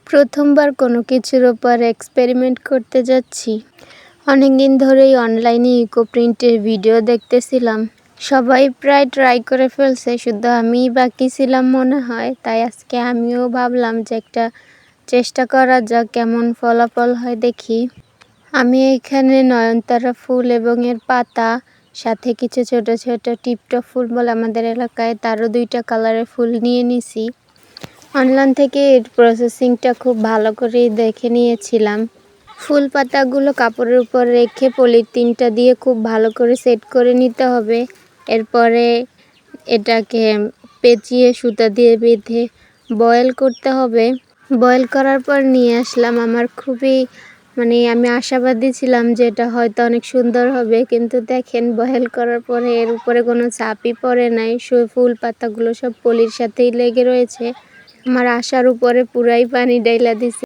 প্রথমবার কোনো কিছুর ওপর এক্সপেরিমেন্ট করতে যাচ্ছি। অনেকদিন ধরেই অনলাইনে ইকো প্রিন্টের ভিডিও দেখতেছিলাম। সবাই প্রায় ট্রাই করে ফেলছে, শুধু আমিই বাকি ছিলাম মনে হয়। তাই আজকে আমিও ভাবলাম যে একটা চেষ্টা করা যাক, কেমন ফলাফল হয় দেখি। আমি এখানে নয়নতারা ফুল এবং এর পাতা, সাথে কিছু ছোট ছোট টিপটপ ফুল বলে আমাদের এলাকায়, তারও 2টা কালারের ফুল নিয়ে নিছি। অনলাইন থেকে এর প্রসেসিংটা খুব ভালো করে দেখে নিয়েছিলাম। ফুল পাতাগুলো কাপড়ের উপর রেখে পলিথিনটা দিয়ে খুব ভালো করে সেট করে নিতে হবে। এরপরে এটাকে পেঁচিয়ে সুতা দিয়ে বেঁধে বয়েল করতে হবে। বয়েল করার পর নিয়ে আসলাম। আমার খুবই আমি আশাবাদী ছিলাম যে এটা হয়তো অনেক সুন্দর হবে, কিন্তু দেখেন বয়েল করার পরে এর উপরে কোনো চাপই পড়ে নাই। ফুল পাতাগুলো সব পলির সাথেই লেগে রয়েছে। আমার আশার উপরে পুরাই পানি ঢাইলা দিছে।